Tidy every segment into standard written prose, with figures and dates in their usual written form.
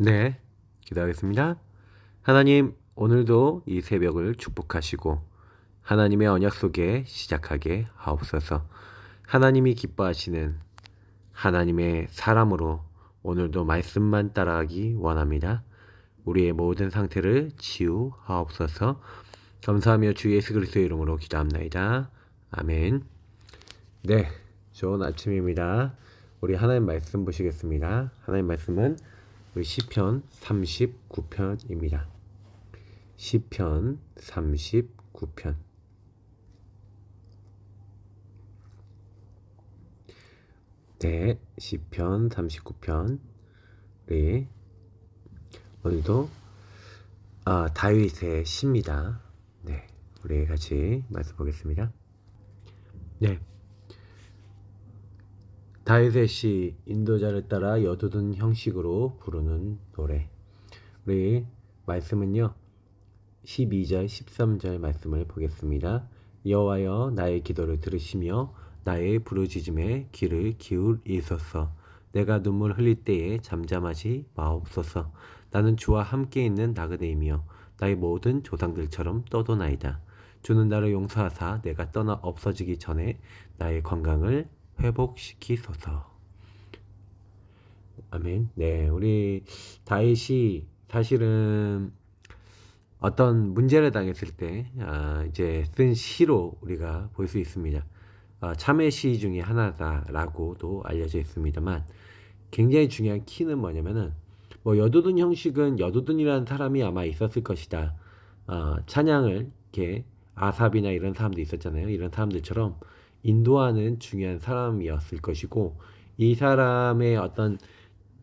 네, 기도하겠습니다. 하나님, 오늘도 이 새벽을 축복하시고 하나님의 언약 속에 시작하게 하옵소서. 하나님이 기뻐하시는 하나님의 사람으로 오늘도 말씀만 따라가기 원합니다. 우리의 모든 상태를 치유하옵소서. 감사하며 주 예수 그리스도의 이름으로 기도합나이다. 아멘. 네, 좋은 아침입니다. 우리 하나님 말씀 보시겠습니다. 하나님 말씀은 우리 시편 39편입니다. 시편 39편. 네, 시편 39편. 우리 오늘도 다윗의 시입니다. 네, 우리 같이 말씀 보겠습니다. 네, 다윗의 시, 인도자를 따라 여두둔 형식으로 부르는 노래. 우리 말씀은요 12절 13절 말씀을 보겠습니다. 여호와여, 나의 기도를 들으시며 나의 부르짖음에 귀를 기울이소서. 내가 눈물 흘릴 때에 잠잠하지 마옵소서. 나는 주와 함께 있는 나그네이며 나의 모든 조상들처럼 떠도나이다. 주는 나를 용서하사 내가 떠나 없어지기 전에 나의 건강을 회복시키소서. 아멘. 네, 우리 다윗이 사실은 어떤 문제를 당했을 때 이제 쓴 시로 우리가 볼 수 있습니다. 참회 시 중에 하나다라고도 알려져 있습니다만, 굉장히 중요한 키는 뭐냐면은 여두둔 형식은 여두둔이라는 사람이 아마 있었을 것이다. 찬양을 이렇게 아삽이나 이런 사람도 있었잖아요. 이런 사람들처럼 인도하는 중요한 사람이었을 것이고, 이 사람의 어떤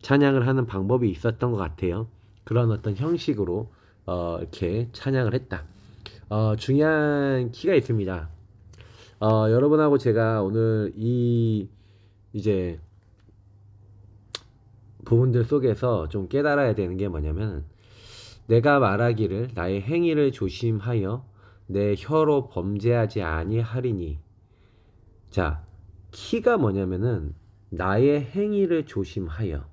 찬양을 하는 방법이 있었던 것 같아요. 그런 어떤 형식으로 이렇게 찬양을 했다. 중요한 키가 있습니다. 여러분하고 제가 오늘 이제 부분들 속에서 좀 깨달아야 되는 게 뭐냐면, 내가 말하기를 나의 행위를 조심하여 내 혀로 범죄하지 아니하리니. 자, 키가 뭐냐면은 나의 행위를 조심하여.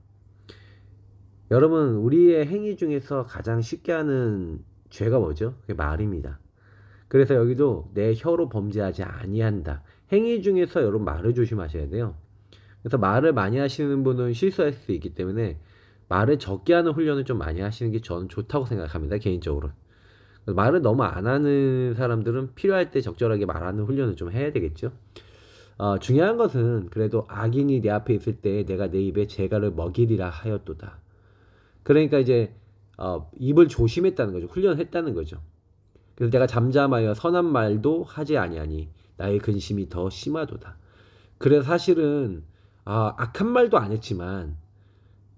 여러분, 우리의 행위 중에서 가장 쉽게 하는 죄가 뭐죠? 그게 말입니다. 그래서 여기도 내 혀로 범죄하지 아니한다. 행위 중에서 여러분 말을 조심하셔야 돼요. 그래서 말을 많이 하시는 분은 실수할 수 있기 때문에 말을 적게 하는 훈련을 좀 많이 하시는 게 저는 좋다고 생각합니다. 개인적으로. 말을 너무 안 하는 사람들은 필요할 때 적절하게 말하는 훈련을 좀 해야 되겠죠. 중요한 것은 그래도 악인이 내 앞에 있을 때 내가 내 입에 재갈을 먹이리라 하였도다. 그러니까 이제 입을 조심했다는 거죠. 훈련했다는 거죠. 그래서 내가 잠잠하여 선한 말도 하지 아니하니 나의 근심이 더 심하도다. 그래서 사실은 악한 말도 안 했지만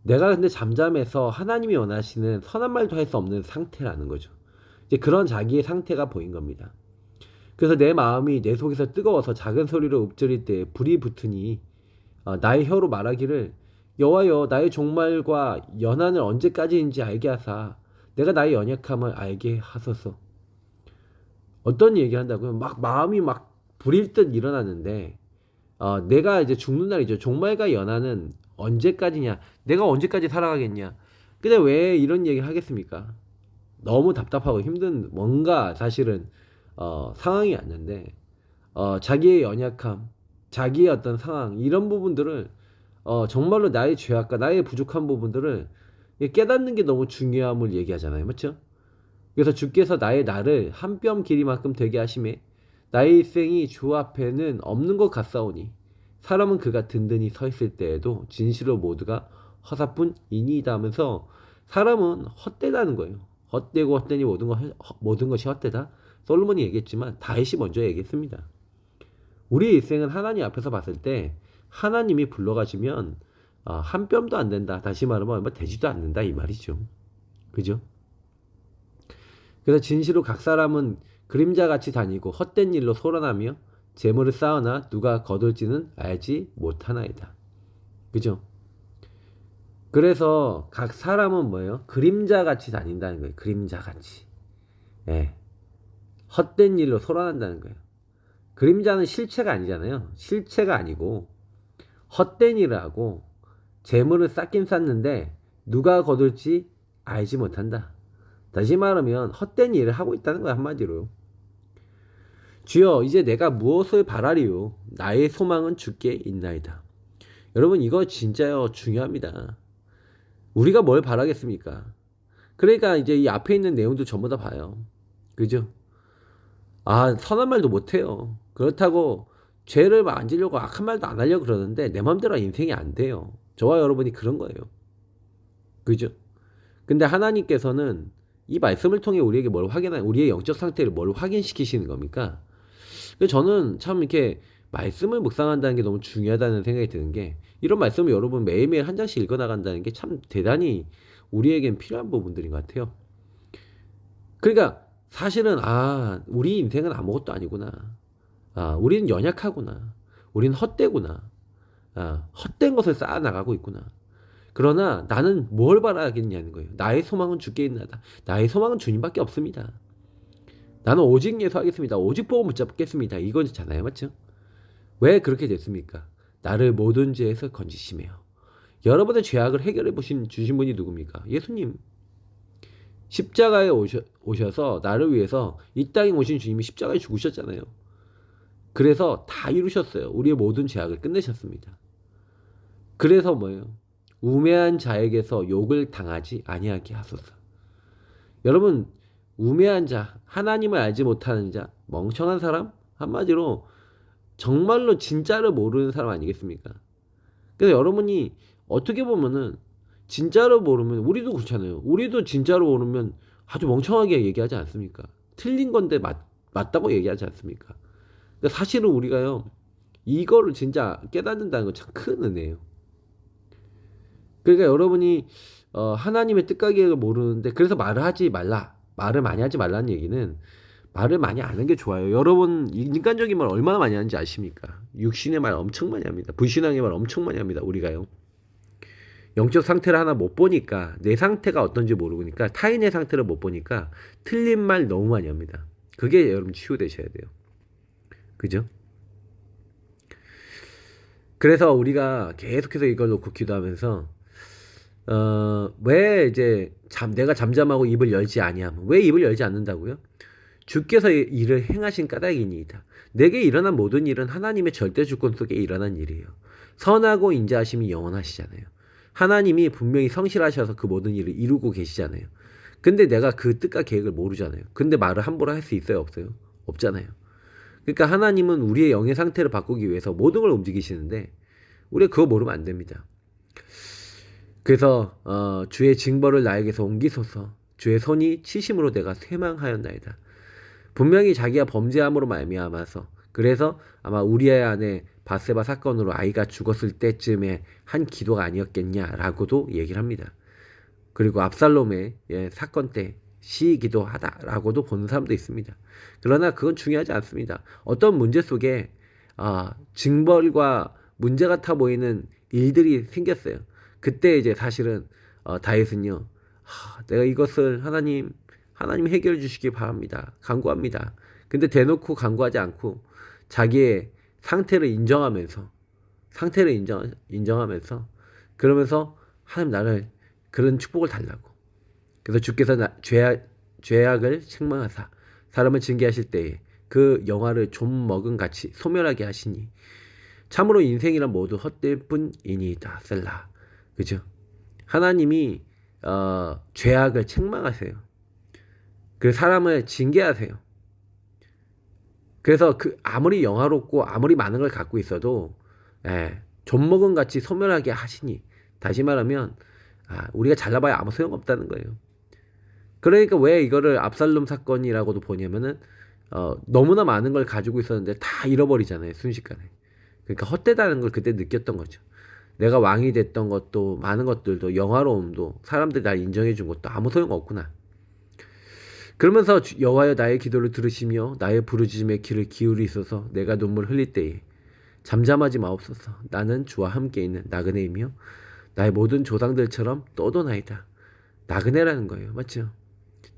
내가 근데 잠잠해서 하나님이 원하시는 선한 말도 할 수 없는 상태라는 거죠. 이제 그런 자기의 상태가 보인 겁니다. 그래서 내 마음이 내 속에서 뜨거워서 작은 소리로 읊조릴 때 불이 붙으니 나의 혀로 말하기를 여호와여, 나의 종말과 연한을 언제까지인지 알게 하사 내가 나의 연약함을 알게 하소서. 어떤 얘기 한다고요? 막 마음이 막 불일 듯 일어났는데 내가 이제 죽는 날이죠. 종말과 연한은 언제까지냐? 내가 언제까지 살아가겠냐? 근데 왜 이런 얘기를 하겠습니까? 너무 답답하고 힘든 뭔가 사실은 상황이 왔는데 자기의 연약함, 자기의 어떤 상황 이런 부분들을 정말로 나의 죄악과 나의 부족한 부분들을 깨닫는 게 너무 중요함을 얘기하잖아요. 맞죠? 그래서 주께서 나의 날을 한 뼘 길이만큼 되게 하심에 나의 일생이 주 앞에는 없는 것 같사오니 사람은 그가 든든히 서 있을 때에도 진실로 모두가 허사뿐이니이다 하면서 사람은 헛되다는 거예요. 헛되고 헛되니 모든 것이 헛되다. 솔로몬이 얘기했지만 다윗이 먼저 얘기했습니다. 우리 일생은 하나님 앞에서 봤을 때 하나님이 불러가시면 한 뼘도 안 된다. 다시 말하면 얼마 되지도 않는다 이 말이죠. 그죠? 그래서 진실로 각 사람은 그림자같이 다니고 헛된 일로 소란하며 재물을 쌓으나 누가 거둘지는 알지 못하나이다. 그죠? 그래서 각 사람은 뭐예요? 그림자같이 다닌다는 거예요. 그림자같이. 예. 헛된 일로 소란한다는 거예요. 그림자는 실체가 아니잖아요. 실체가 아니고 헛된 일을 하고 재물을 쌓긴 쌓는데 누가 거둘지 알지 못한다. 다시 말하면 헛된 일을 하고 있다는 거야, 한마디로. 주여, 이제 내가 무엇을 바라리요? 나의 소망은 주께 있나이다. 여러분, 이거 진짜요 중요합니다. 우리가 뭘 바라겠습니까? 그러니까 이제 이 앞에 있는 내용도 전부 다 봐요. 그죠? 아, 선한 말도 못해요. 그렇다고 죄를 만지려고 악한 말도 안 하려고 그러는데 내 맘대로 인생이 안 돼요. 저와 여러분이 그런 거예요. 그죠? 근데 하나님께서는 이 말씀을 통해 우리에게 우리의 영적 상태를 뭘 확인시키시는 겁니까? 그래서 저는 참 이렇게 말씀을 묵상한다는 게 너무 중요하다는 생각이 드는 게, 이런 말씀을 여러분 매일매일 한 장씩 읽어 나간다는 게 참 대단히 우리에겐 필요한 부분들인 것 같아요. 그러니까 사실은 우리 인생은 아무것도 아니구나. 우리는 연약하구나. 우리는 헛되구나. 헛된 것을 쌓아 나가고 있구나. 그러나 나는 뭘 바라겠냐는 거예요. 나의 소망은 주께 있나이다. 나의 소망은 주님밖에 없습니다. 나는 오직 예수하겠습니다. 오직 복음 붙잡겠습니다. 이거잖아요. 맞죠? 왜 그렇게 됐습니까? 나를 모든 죄에서 건지시며. 여러분의 죄악을 해결해 주신 분이 누굽니까? 예수님. 십자가에 오셔서 나를 위해서 이 땅에 오신 주님이 십자가에 죽으셨잖아요. 그래서 다 이루셨어요. 우리의 모든 죄악을 끝내셨습니다. 그래서 뭐예요? 우매한 자에게서 욕을 당하지 아니하게 하소서. 여러분, 우매한 자, 하나님을 알지 못하는 자, 멍청한 사람? 한마디로 정말로 진짜를 모르는 사람 아니겠습니까? 그래서 여러분이 어떻게 보면은 진짜로 모르면, 우리도 그렇잖아요. 우리도 진짜로 모르면 아주 멍청하게 얘기하지 않습니까? 틀린 건데 맞다고 얘기하지 않습니까? 그러니까 사실은 우리가요, 이거를 진짜 깨닫는다는 건 참 큰 은혜예요. 그러니까 여러분이 하나님의 뜻과 계획을 모르는데, 그래서 말을 하지 말라, 말을 많이 하지 말라는 얘기는 말을 많이 안 하는 게 좋아요. 여러분 인간적인 말 얼마나 많이 하는지 아십니까? 육신의 말 엄청 많이 합니다. 불신앙의 말 엄청 많이 합니다. 우리가요. 영적 상태를 하나 못 보니까, 내 상태가 어떤지 모르니까, 타인의 상태를 못 보니까 틀린 말 너무 많이 합니다. 그게 여러분 치유되셔야 돼요. 그죠? 그래서 우리가 계속해서 이걸 놓고 기도하면서 왜 이제 내가 잠잠하고 입을 열지 아니함. 왜 입을 열지 않는다고요? 주께서 일을 행하신 까닭이니이다. 내게 일어난 모든 일은 하나님의 절대 주권 속에 일어난 일이에요. 선하고 인자하심이 영원하시잖아요. 하나님이 분명히 성실하셔서 그 모든 일을 이루고 계시잖아요. 근데 내가 그 뜻과 계획을 모르잖아요. 근데 말을 함부로 할 수 있어요? 없어요? 없잖아요. 그러니까 하나님은 우리의 영의 상태를 바꾸기 위해서 모든 걸 움직이시는데 우리가 그거 모르면 안 됩니다. 그래서 주의 징벌을 나에게서 옮기소서. 주의 손이 치심으로 내가 쇠망하였나이다. 분명히 자기가 범죄함으로 말미암아서, 그래서 아마 우리아 안에 바세바 사건으로 아이가 죽었을 때쯤에 한 기도가 아니었겠냐라고도 얘기를 합니다. 그리고 압살롬의 사건 때 시기도하다라고도 보는 사람도 있습니다. 그러나 그건 중요하지 않습니다. 어떤 문제 속에 징벌과 문제 같아 보이는 일들이 생겼어요. 그때 이제 사실은 다윗은요, 내가 이것을 하나님 해결해 주시기 바랍니다. 간구합니다. 근데 대놓고 간구하지 않고 자기의 상태를 인정하면서 그러면서 하나님 나를 그런 축복을 달라고. 그래서 주께서 죄악을 책망하사 사람을 징계하실 때에 그 영화를 좀 먹은 같이 소멸하게 하시니 참으로 인생이란 모두 헛될 뿐이니이다. 셀라. 그죠? 하나님이 죄악을 책망하세요. 그 사람을 징계하세요. 그래서 아무리 영화롭고 아무리 많은 걸 갖고 있어도 좀먹은 같이 소멸하게 하시니, 다시 말하면 우리가 잘나봐야 아무 소용없다는 거예요. 그러니까 왜 이거를 압살롬 사건이라고도 보냐면은 너무나 많은 걸 가지고 있었는데 다 잃어버리잖아요, 순식간에. 그러니까 헛되다는 걸 그때 느꼈던 거죠. 내가 왕이 됐던 것도, 많은 것들도, 영화로움도, 사람들이 날 인정해 준 것도 아무 소용없구나. 그러면서 여호와여 나의 기도를 들으시며 나의 부르짖음에 귀를 기울이소서. 내가 눈물 흘릴 때에 잠잠하지 마옵소서. 나는 주와 함께 있는 나그네이며 나의 모든 조상들처럼 떠도나이다. 나그네라는 거예요. 맞죠?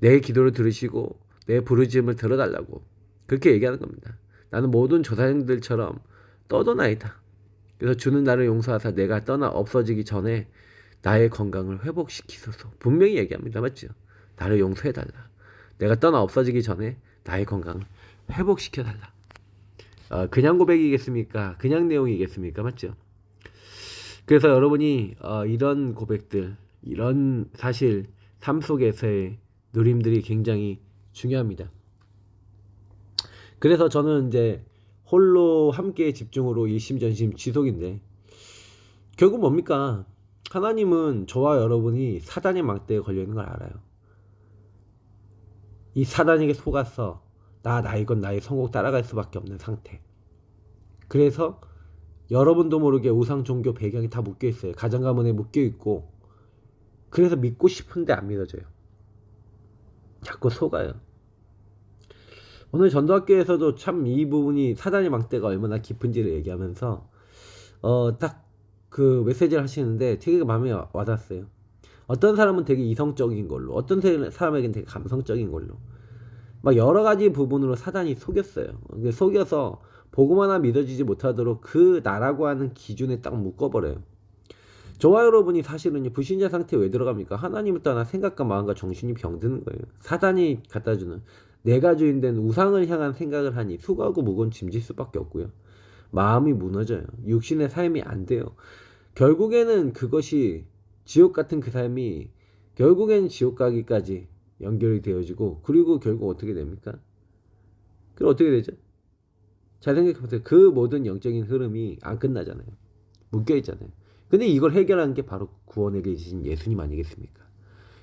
내 기도를 들으시고 내 부르짖음을 들어달라고 그렇게 얘기하는 겁니다. 나는 모든 조상들처럼 떠도나이다. 그래서 주는 나를 용서하사 내가 떠나 없어지기 전에 나의 건강을 회복시키소서. 분명히 얘기합니다. 맞죠? 나를 용서해달라. 내가 떠나 없어지기 전에 나의 건강을 회복시켜달라. 그냥 고백이겠습니까? 그냥 내용이겠습니까? 맞죠? 그래서 여러분이 이런 고백들, 이런 사실 삶 속에서의 누림들이 굉장히 중요합니다. 그래서 저는 이제 홀로 함께 집중으로 일심전심 지속인데, 결국 뭡니까? 하나님은 저와 여러분이 사단의 망대에 걸려있는 걸 알아요. 이 사단에게 속아서 나의 것 나의 성공 따라갈 수밖에 없는 상태. 그래서 여러분도 모르게 우상 종교 배경이 다 묶여있어요. 가정 가문에 묶여있고, 그래서 믿고 싶은데 안 믿어져요. 자꾸 속아요. 오늘 전도학교에서도 참 이 부분이 사단의 망대가 얼마나 깊은지를 얘기하면서 딱 그 메시지를 하시는데 되게 마음에 와닿았어요. 어떤 사람은 되게 이성적인 걸로, 어떤 사람에게는 되게 감성적인 걸로, 막 여러 가지 부분으로 사단이 속였어요. 속여서 보고만 하나 믿어지지 못하도록 그 나라고 하는 기준에 딱 묶어버려요. 저와 여러분이 사실은 불신자 상태에 왜 들어갑니까? 하나님을 떠나 생각과 마음과 정신이 병드는 거예요. 사단이 갖다주는 내가 주인된 우상을 향한 생각을 하니 수고하고 무거운 짐질 수밖에 없고요. 마음이 무너져요. 육신의 삶이 안 돼요. 결국에는 그것이 지옥 같은 그 삶이 결국에는 지옥 가기까지 연결이 되어지고, 그리고 결국 어떻게 됩니까? 그럼 어떻게 되죠? 잘 생각해보세요. 그 모든 영적인 흐름이 안 끝나잖아요. 묶여있잖아요. 근데 이걸 해결하는 게 바로 구원에 계신 예수님 아니겠습니까?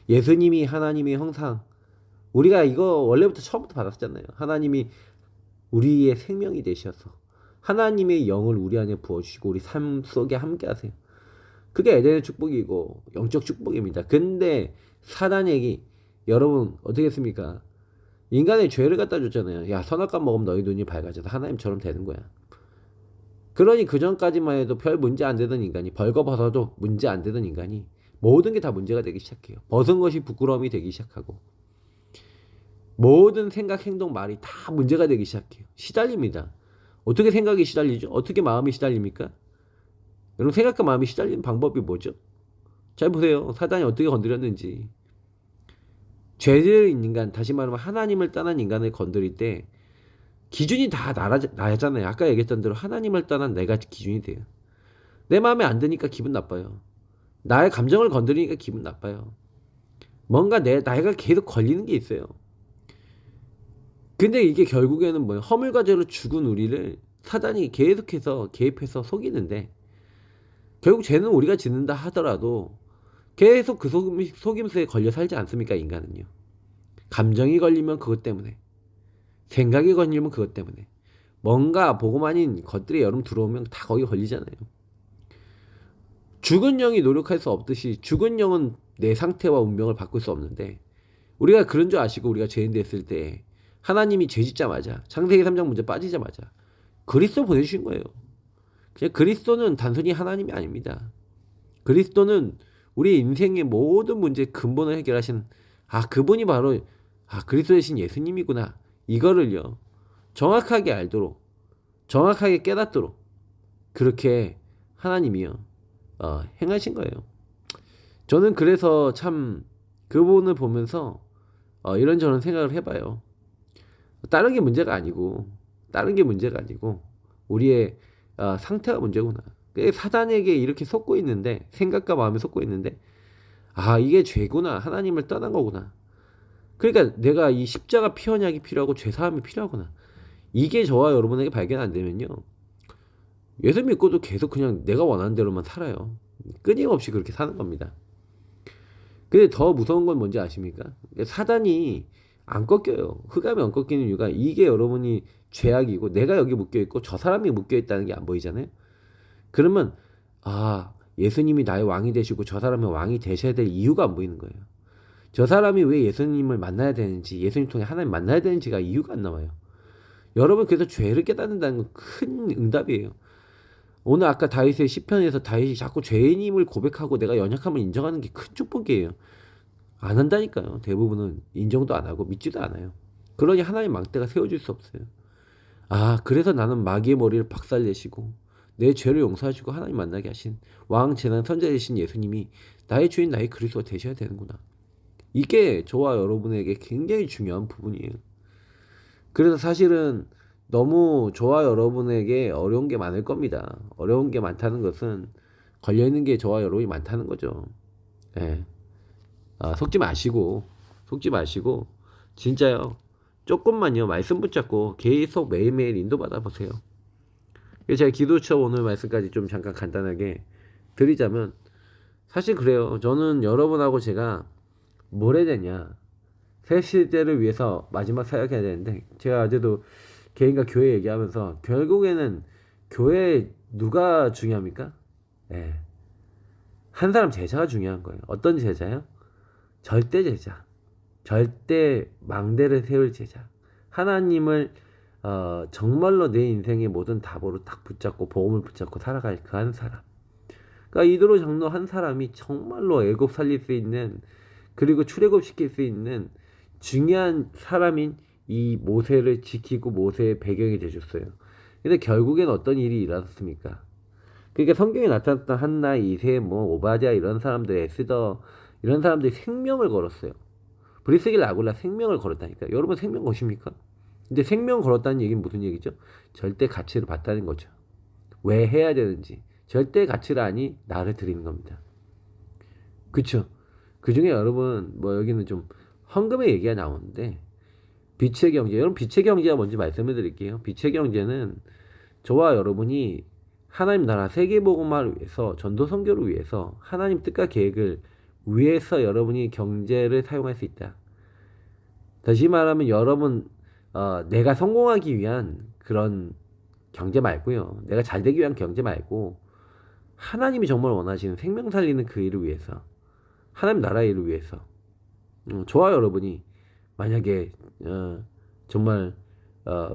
예수님이 하나님의 형상, 우리가 이거 원래부터 처음부터 받았잖아요. 하나님이 우리의 생명이 되셔서 하나님의 영을 우리 안에 부어주시고 우리 삶 속에 함께 하세요. 그게 에덴의 축복이고 영적 축복입니다. 근데 사단에게 여러분 어떻게 했습니까? 인간의 죄를 갖다 줬잖아요. 야, 선악과 먹으면 너희 눈이 밝아져서 하나님처럼 되는 거야. 그러니 그 전까지만 해도 별 문제 안 되던 인간이, 벌거벗어도 문제 안 되던 인간이 모든 게 다 문제가 되기 시작해요. 벗은 것이 부끄러움이 되기 시작하고, 모든 생각, 행동, 말이 다 문제가 되기 시작해요. 시달립니다. 어떻게 생각이 시달리죠? 어떻게 마음이 시달립니까? 여러분, 생각과 마음이 시달리는 방법이 뭐죠? 잘 보세요. 사단이 어떻게 건드렸는지. 죄를 인간, 다시 말하면 하나님을 떠난 인간을 건드릴 때 기준이 다 나잖아요. 아까 얘기했던 대로 하나님을 떠난 내가 기준이 돼요. 내 마음에 안 드니까 기분 나빠요. 나의 감정을 건드리니까 기분 나빠요. 뭔가 나이가 계속 걸리는 게 있어요. 근데 이게 결국에는 뭐예요? 허물과 죄로 죽은 우리를 사단이 계속해서 개입해서 속이는데, 결국 죄는 우리가 짓는다 하더라도 계속 그 속임수에 걸려 살지 않습니까? 인간은요. 감정이 걸리면 그것 때문에, 생각이 걸리면 그것 때문에, 뭔가 보고 아닌 것들이 여름 들어오면 다 거기 걸리잖아요. 죽은 영이 노력할 수 없듯이 죽은 영은 내 상태와 운명을 바꿀 수 없는데, 우리가 그런 줄 아시고 우리가 죄인 됐을 때 하나님이 죄 짓자마자, 창세기 3장 문제 빠지자마자 그리스도 보내주신 거예요. 그냥 그리스도는 단순히 하나님이 아닙니다. 그리스도는 우리 인생의 모든 문제의 근본을 해결하신, 그분이 바로 그리스도 대신 예수님이구나, 이거를요 정확하게 알도록, 정확하게 깨닫도록 그렇게 하나님이요 행하신 거예요. 저는 그래서 참 그분을 보면서 이런저런 생각을 해봐요. 다른 게 문제가 아니고 우리의 상태가 문제구나. 사단에게 이렇게 속고 있는데, 생각과 마음이 속고 있는데, 이게 죄구나, 하나님을 떠난 거구나. 그러니까 내가 이 십자가 피 언약이 필요하고 죄사함이 필요하구나. 이게 저와 여러분에게 발견 안 되면요, 예수 믿고도 계속 그냥 내가 원하는 대로만 살아요. 끊임없이 그렇게 사는 겁니다. 근데 더 무서운 건 뭔지 아십니까? 사단이 안 꺾여요. 흑암이 안 꺾이는 이유가, 이게 여러분이 죄악이고 내가 여기 묶여있고 저 사람이 묶여있다는 게 안 보이잖아요. 그러면 예수님이 나의 왕이 되시고 저 사람의 왕이 되셔야 될 이유가 안 보이는 거예요. 저 사람이 왜 예수님을 만나야 되는지, 예수님 통해 하나님 만나야 되는지가 이유가 안 나와요. 여러분, 그래서 죄를 깨닫는다는 건 큰 응답이에요. 오늘 아까 다윗의 시편에서 다윗이 자꾸 죄인임을 고백하고 내가 연약함을 인정하는 게 큰 축복이에요. 안 한다니까요. 대부분은 인정도 안 하고 믿지도 않아요. 그러니 하나님 망대가 세워질 수 없어요. 그래서 나는 마귀의 머리를 박살내시고 내 죄를 용서해주고 하나님 만나게 하신 왕 재난 선자이신 예수님이 나의 주인 나의 그리스도가 되셔야 되는구나. 이게 저와 여러분에게 굉장히 중요한 부분이에요. 그래서 사실은 너무 저와 여러분에게 어려운 게 많을 겁니다. 어려운 게 많다는 것은 걸려있는 게 저와 여러분이 많다는 거죠. 예. 속지 마시고 진짜요. 조금만요 말씀 붙잡고 계속 매일매일 인도받아 보세요. 제가 기도처 오늘 말씀까지 좀 잠깐 간단하게 드리자면, 사실 그래요. 저는 여러분하고 제가 뭘 해야 되냐, 새 시대를 위해서 마지막 사역해야 되는데, 제가 어제도 개인과 교회 얘기하면서 결국에는 교회 누가 중요합니까? 네. 한 사람 제자가 중요한 거예요. 어떤 제자요? 절대 제자, 절대 망대를 세울 제자, 하나님을 정말로 내 인생의 모든 답으로 딱 붙잡고 복음을 붙잡고 살아갈 그 한 사람. 그러니까 이도로 장로 한 사람이 정말로 애굽 살릴 수 있는, 그리고 출애굽 시킬 수 있는 중요한 사람인 이 모세를 지키고 모세의 배경이 되셨어요. 근데 결국엔 어떤 일이 일어났습니까? 그러니까 성경에 나타났던 한나, 이세, 오바댜 이런 사람들, 에스더 이런 사람들이 생명을 걸었어요. 브리스길 아굴라 생명을 걸었다니까. 여러분 생명 거십니까? 근데 생명 걸었다는 얘기는 무슨 얘기죠? 절대 가치를 봤다는 거죠. 왜 해야 되는지. 절대 가치를 아니 나를 드리는 겁니다. 그쵸? 그 중에 여러분 여기는 좀 헌금의 얘기가 나오는데, 빛의 경제, 여러분 빛의 경제가 뭔지 말씀을 드릴게요. 빛의 경제는 저와 여러분이 하나님 나라 세계복음화를 위해서, 전도 선교를 위해서, 하나님 뜻과 계획을 위해서 여러분이 경제를 사용할 수 있다. 다시 말하면 여러분 내가 성공하기 위한 그런 경제 말고요, 내가 잘 되기 위한 경제 말고, 하나님이 정말 원하시는 생명 살리는 그 일을 위해서, 하나님 나라의 일을 위해서, 저와 여러분이 만약에 정말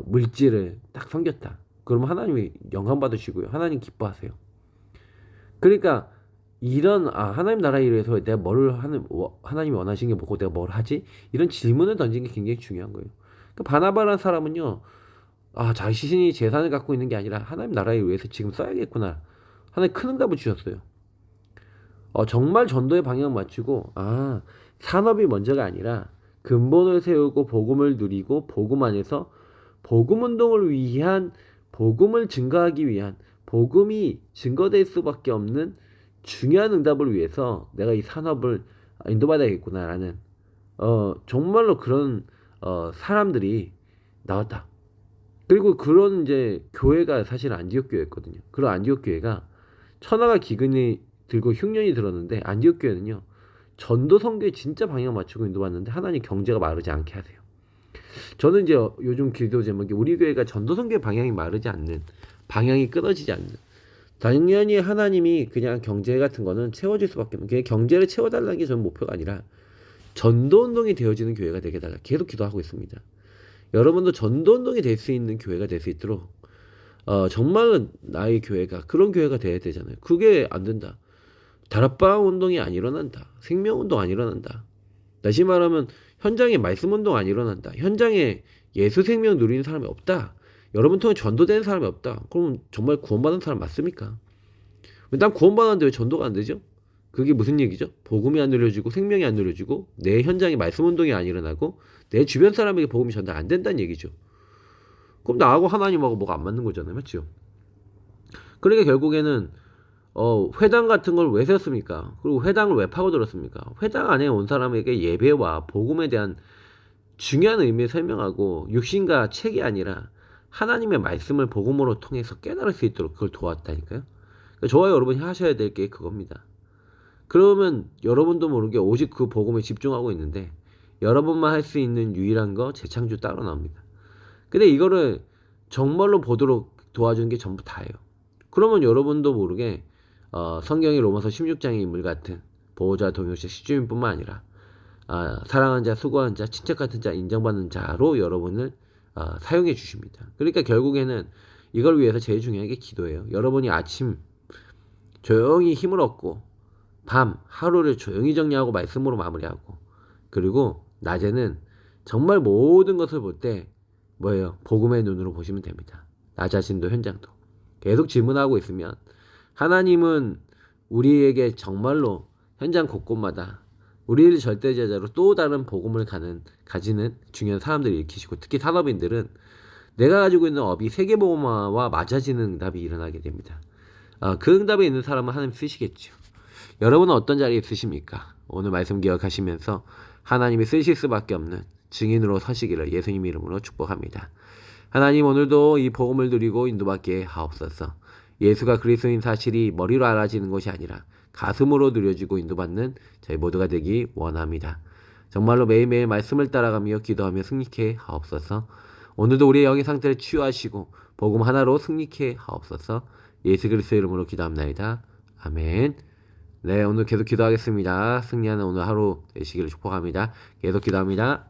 물질을 딱 섬겼다, 그러면 하나님이 영광 받으시고요, 하나님 기뻐하세요. 그러니까 이런 하나님 나라의 일을 위해서 내가 뭘 하는, 하나님이 원하시는 게 뭐고 내가 뭘 하지? 이런 질문을 던지는 게 굉장히 중요한 거예요. 그러니까 바나바라는 사람은요, 자신이 재산을 갖고 있는 게 아니라 하나님 나라를 위해서 지금 써야겠구나 하나님 큰 응답을 주셨어요. 정말 전도의 방향 맞추고, 산업이 먼저가 아니라 근본을 세우고 복음을 누리고 복음 안에서 복음 운동을 위한, 복음을 증거하기 위한, 복음이 증거될 수밖에 없는 중요한 응답을 위해서 내가 이 산업을 인도받아야겠구나라는 정말로 그런 사람들이 나왔다. 그리고 그런 이제 교회가 사실 안디옥 교회였거든요. 그런 안디옥 교회가 천하가 기근이 들고 흉년이 들었는데, 안디옥 교회는요 전도 선교에 진짜 방향 맞추고 인도받는데 하나님 경제가 마르지 않게 하세요. 저는 이제 요즘 기도 제목이 우리 교회가 전도 선교의 방향이 마르지 않는, 방향이 끊어지지 않는, 당연히 하나님이 그냥 경제 같은 거는 채워질 수밖에 없는, 그냥 경제를 채워달라는 게 저는 목표가 아니라 전도운동이 되어지는 교회가 되게 달라 계속 기도하고 있습니다. 여러분도 전도운동이 될 수 있는 교회가 될 수 있도록 정말 나의 교회가 그런 교회가 돼야 되잖아요. 그게 안 된다, 다락방 운동이 안 일어난다, 생명운동 안 일어난다, 다시 말하면 현장에 말씀운동 안 일어난다, 현장에 예수 생명 누리는 사람이 없다, 여러분 통해 전도되는 사람이 없다, 그럼 정말 구원받은 사람 맞습니까? 난 구원받았는데 왜 전도가 안 되죠? 그게 무슨 얘기죠? 복음이 안 누려지고 생명이 안 누려지고 내 현장에 말씀운동이 안 일어나고 내 주변 사람에게 복음이 전달 안 된다는 얘기죠. 그럼 나하고 하나님하고 뭐가 안 맞는 거잖아요, 맞죠? 그러니까 결국에는 회당 같은 걸 왜 세웠습니까? 그리고 회당을 왜 파고들었습니까? 회당 안에 온 사람에게 예배와 복음에 대한 중요한 의미를 설명하고, 육신과 책이 아니라 하나님의 말씀을 복음으로 통해서 깨달을 수 있도록 그걸 도왔다니까요. 그러니까 저와 여러분이 하셔야 될 게 그겁니다. 그러면 여러분도 모르게 오직 그 복음에 집중하고 있는데, 여러분만 할 수 있는 유일한 거 재창조 따로 나옵니다. 근데 이거를 정말로 보도록 도와주는 게 전부 다예요. 그러면 여러분도 모르게 성경의 로마서 16장의 인물 같은 보호자, 동역자, 시주민뿐만 아니라 사랑하는 자, 수고하는 자, 친척 같은 자, 인정받는 자로 여러분을 사용해 주십니다. 그러니까 결국에는 이걸 위해서 제일 중요한 게 기도예요. 여러분이 아침 조용히 힘을 얻고 밤 하루를 조용히 정리하고 말씀으로 마무리하고, 그리고 낮에는 정말 모든 것을 볼 때 뭐예요? 복음의 눈으로 보시면 됩니다. 나 자신도 현장도. 계속 질문하고 있으면 하나님은 우리에게 정말로 현장 곳곳마다 우리를 절대제자로 또 다른 복음을 가지는 중요한 사람들을 일으키시고, 특히 산업인들은 내가 가지고 있는 업이 세계복음화와 맞아지는 응답이 일어나게 됩니다. 그 응답에 있는 사람은 하나님 쓰시겠죠. 여러분은 어떤 자리에 있으십니까? 오늘 말씀 기억하시면서 하나님이 쓰실 수밖에 없는 증인으로 서시기를 예수님 이름으로 축복합니다. 하나님, 오늘도 이 복음을 누리고 인도받게 하옵소서. 예수가 그리스도인 사실이 머리로 알아지는 것이 아니라 가슴으로 누려지고 인도받는 저희 모두가 되기 원합니다. 정말로 매일매일 말씀을 따라가며 기도하며 승리케 하옵소서. 오늘도 우리의 영의 상태를 치유하시고 복음 하나로 승리케 하옵소서. 예수 그리스도 이름으로 기도합나이다. 아멘. 네, 오늘 계속 기도하겠습니다. 승리하는 오늘 하루 되시기를 축복합니다. 계속 기도합니다.